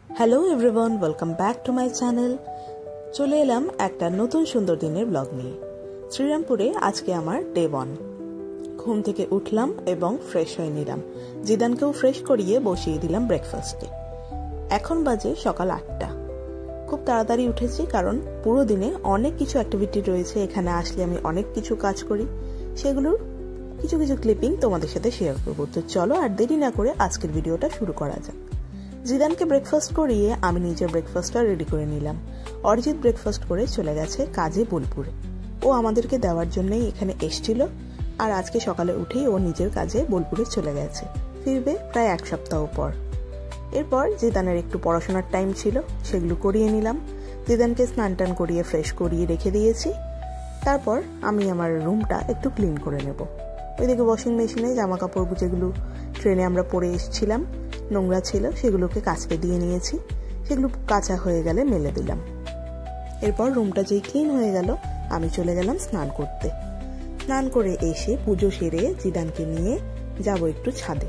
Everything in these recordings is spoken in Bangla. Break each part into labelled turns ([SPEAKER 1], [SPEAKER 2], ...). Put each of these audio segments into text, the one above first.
[SPEAKER 1] Hello everyone, welcome back to my channel. চলে এলাম একটা নতুন সুন্দর দিনের ব্লগ নিয়ে। শ্রীরামপুরে আজকে আমার ডে 1। ঘুম থেকে উঠলাম এবং ফ্রেশ হয়ে নিলাম। জিদানকেও ফ্রেশ করিয়ে বসিয়ে দিলাম ব্রেকফাস্টে। এখন বাজে সকাল 8টা। খুব তাড়াতাড়ি উঠেছি কারণ পুরো দিনে অনেক কিছু অ্যাক্টিভিটি রয়েছে। এখানে আসলে আমি অনেক কিছু কাজ করি, সেগুলোর কিছু কিছু ক্লিপিং তোমাদের সাথে শেয়ার করবো। তো চলো আর দেরি না করে আজকের ভিডিওটা শুরু করা যাক। জিদানকে ব্রেকফাস্ট করিয়ে আমি নিজের ব্রেকফাস্টটা রেডি করে নিলাম। অরিজিৎ ব্রেকফাস্ট করে চলে গেছে কাজে বোলপুরে। ও আমাদেরকে দেওয়ার জন্যই এখানে এসছিল, আর আজকে সকালে উঠেই ও নিজের কাজে বোলপুরে চলে গেছে। ফিরবে প্রায় 1 সপ্তাহ পর। এরপর জিদানের একটু পড়াশোনার টাইম ছিল, সেগুলো করিয়ে নিলাম। জিদানকে স্নান টান করিয়ে ফ্রেশ করিয়ে রেখে দিয়েছি। তারপর আমি আমার রুমটা একটু ক্লিন করে নেব। ওইদিকে ওয়াশিং মেশিনে জামা কাপড় যেগুলো ট্রেনে আমরা পরে এসেছিলাম নোংরা ছিল, সেগুলোকে কাচতে দিয়ে নিয়েছি। সেগুলো কাঁচা হয়ে গেলে মেলে দিলাম। এরপর রুমটা যেই ক্লিন হয়ে গেল, আমি চলে গেলাম স্নান করতে। স্নান করে এসে পুজো সেরে জিদানকে নিয়ে যাব একটু ছাদে।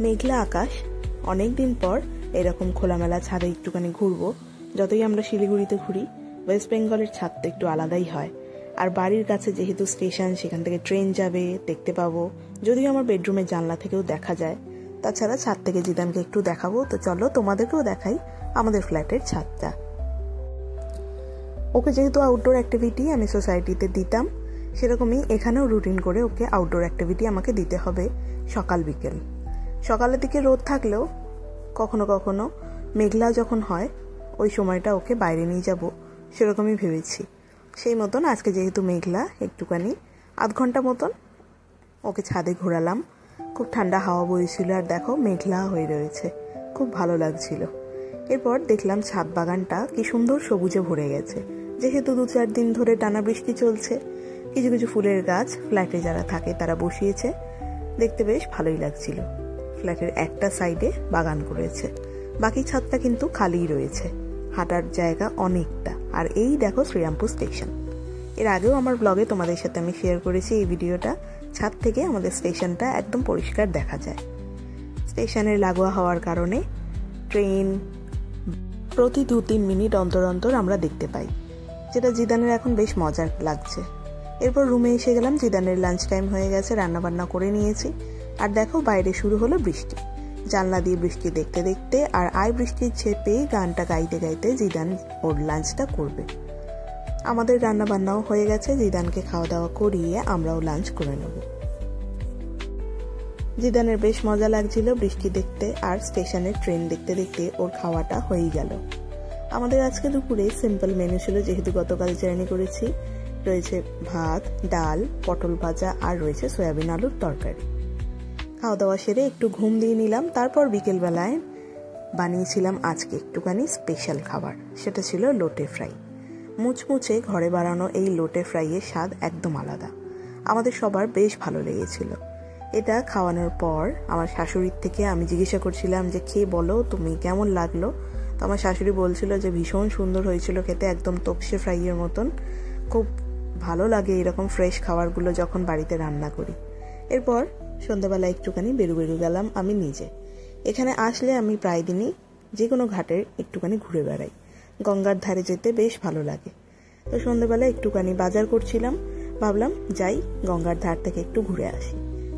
[SPEAKER 1] মেঘলা আকাশ, অনেকদিন পর এরকম খোলামেলা ছাদে একটুখানি ঘুরবো। যতই আমরা শিলিগুড়িতে ঘুরি, ওয়েস্ট বেঙ্গলের ছাদটা একটু আলাদাই হয়। আর বাড়ির কাছে যেহেতু স্টেশন, সেখান থেকে ট্রেন যাবে, দেখতে পাবো। যদিও আমার বেডরুমের জানলা থেকেও দেখা যায়, তাছাড়া ছাদ থেকে জিদানকে একটু দেখাবো। তো চলো তোমাদেরকেও দেখাই আমাদের ফ্ল্যাটের ছাদটা। ওকে যেহেতু আউটডোর অ্যাক্টিভিটি আমি সোসাইটিতে দিতাম, সেরকমই এখানেও রুটিন করে ওকে আউটডোর অ্যাক্টিভিটি আমাকে দিতে হবে সকাল বিকেল। সকালের দিকে রোদ থাকলেও কখনো কখনো মেঘলা যখন হয়, ওই সময়টা ওকে বাইরে নিয়ে যাব সেরকমই ভেবেছি। সেই মতন আজকে যেহেতু মেঘলা, একটুখানি আধ ঘন্টা মতন ওকে ছাদে ঘোরালাম। খুব ঠান্ডা হাওয়া বইছিল, আর দেখো মেঘলা হয়ে রয়েছে, খুব ভালো লাগছিল। এরপর দেখলাম ছাদ বাগানটা কি সুন্দর সবুজে ভরে গেছে। যেহেতু 2-4 দিন ধরে টানা বৃষ্টি চলছে, কিছু কিছু ফুলের গাছ ফ্ল্যাটে যারা থাকে তারা বসিয়েছে, দেখতে বেশ ভালোই লাগছিল। ফ্ল্যাটের একটা সাইডে বাগান করেছে, বাকি ছাদটা কিন্তু খালিই রয়েছে। হাঁটার জায়গা অনেকটা। আর এই দেখো শ্রীরামপুর স্টেশন। এর আগেও আমার ব্লগে তোমাদের সাথে আমি শেয়ার করেছি এই ভিডিওটা। ছাদ থেকে আমাদের স্টেশনটা একদম পরিষ্কার দেখা যায়। স্টেশনের লাগোয়া হওয়ার কারণে ট্রেন প্রতি 2-3 মিনিট অন্তর অন্তর আমরা দেখতে পাই, যেটা জিদানের এখন বেশ মজার লাগছে। এরপর রুমে এসে গেলাম। জিদানের লাঞ্চ টাইম হয়ে গেছে, রান্নাবান্না করে নিয়েছি। আর দেখো বাইরে শুরু হলো বৃষ্টি। জানলা দিয়ে বৃষ্টি দেখতে দেখতে আর আয় বৃষ্টির ছেপে গানটা গাইতে গাইতে জিদান ওর লাঞ্চটা করবে। আমাদের রান্না বান্নাও হয়ে গেছে। জিদানকে খাওয়া দাওয়া করিয়ে আমরাও লাঞ্চ করে নেব। জিদানের বেশ মজা লাগছিল বৃষ্টি দেখতে, আর স্টেশনের ট্রেন দেখতে দেখতে ওর খাওয়াটা হয়েই গেল। আমাদের আজকে দুপুরে সিম্পল মেনু ছিল, যেহেতু গতকাল জার্নি করেছি। রয়েছে ভাত, ডাল, পটল ভাজা, আর রয়েছে সয়াবিন আলুর তরকারি। খাওয়া দাওয়া সেরে একটু ঘুম দিয়ে নিলাম। তারপর বিকেলবেলায় বানিয়েছিলাম আজকে একটুখানি স্পেশাল খাবার, সেটা ছিল লোটে ফ্রাই। মুচমুচে ঘরে বানানো এই লোটে ফ্রাইয়ের স্বাদ একদম আলাদা। আমাদের সবার বেশ ভালো লেগেছিল। এটা খাওয়ানোর পর আমার শাশুড়ির থেকে আমি জিজ্ঞাসা করছিলাম যে খেয়ে বলো তুমি কেমন লাগলো। তো আমার শাশুড়ি বলছিল যে ভীষণ সুন্দর হয়েছিল খেতে, একদম তপসে ফ্রাইয়ের মতন। খুব ভালো লাগে এরকম ফ্রেশ খাবারগুলো যখন বাড়িতে রান্না করি। এরপর সন্ধ্যাবেলা একটুখানি বেরু গেলাম আমি নিজে। এখানে আসলে আমি প্রায় দিনই যে কোনো ঘাটের একটুখানি ঘুরে বেড়াই। গঙ্গার ধারে যেতে বেশ ভালো লাগে। তো সন্ধ্যাবেলা একটুখানি বাজার করছিলাম, ভাবলাম যাই গঙ্গার ধার থেকে একটু ঘুরে আসি।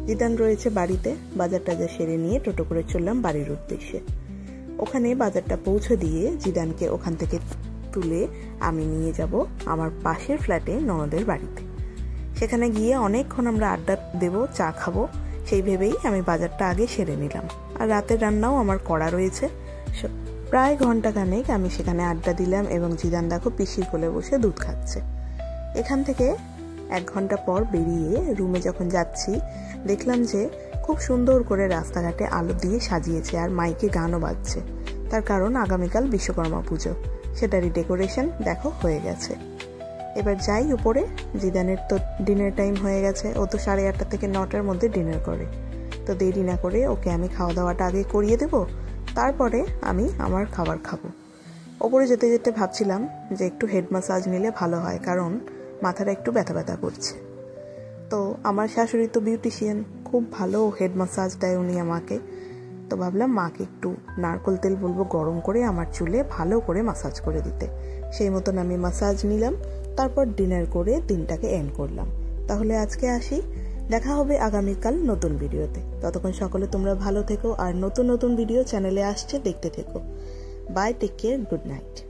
[SPEAKER 1] জিদান রয়েছে বাড়িতে, বাজার টাজার সেরে নিয়ে টোটো করে চললাম বাড়ির উদ্দেশ্যে। ওখানে বাজারটা পৌঁছে দিয়ে জিদানকে ওখান থেকে তুলে আমি নিয়ে যাব আমার পাশের ফ্ল্যাটে ননদের বাড়িতে। সেখানে গিয়ে অনেকক্ষণ আমরা আড্ডা দেব, চা খাবো, সেই ভেবেই আমি বাজারটা আগে সেরে নিলাম। আর রাতের রান্নাও আমার করা রয়েছে। প্রায় ঘন্টাখানেক আমি সেখানে আড্ডা দিলাম, এবং জিদান দেখো পিসির কোলে বসে দুধ খাচ্ছে। এখান থেকে 1 ঘন্টা পর বেরিয়ে রুমে যখন যাচ্ছি, দেখলাম যে খুব সুন্দর করে রাস্তাঘাটে আলো দিয়ে সাজিয়েছে, আর মাইকে গানও বাজছে। তার কারণ আগামীকাল বিশ্বকর্মা পুজো, সেটারই ডেকোরেশন দেখো হয়ে গেছে। এবার যাই উপরে। জিদানের তো ডিনার টাইম হয়ে গেছে, ও তো 8:30 থেকে 9টার মধ্যে ডিনার করে। তো দেরি না করে ওকে আমি খাওয়া দাওয়াটা আগে করিয়ে দেব, তারপরে আমি আমার খাবার খাবো। ওপরে যেতে যেতে ভাবছিলাম যে একটু হেড ম্যাসাজ নিলে ভালো হয়, কারণ মাথাটা একটু ব্যথা ব্যথা করছে। তো আমার শাশুড়ি তো বিউটিশিয়ান, খুব ভালো হেড ম্যাসাজ দেয় উনি আমাকে। তো ভাবলাম মাকে একটু নারকেল তেল বলবো গরম করে আমার চুলে ভালো করে মাসাজ করে দিতে। সেই মতন আমি মাসাজ নিলাম, তারপর ডিনার করে দিনটাকে এন্ড করলাম। তাহলে আজকে আসি, দেখা হবে আগামীকাল নতুন ভিডিওতে। ততক্ষণ সকলে তোমরা ভালো থেকো, আর নতুন নতুন ভিডিও চ্যানেলে আসছে, দেখতে থেকো। Bye, take care, good night.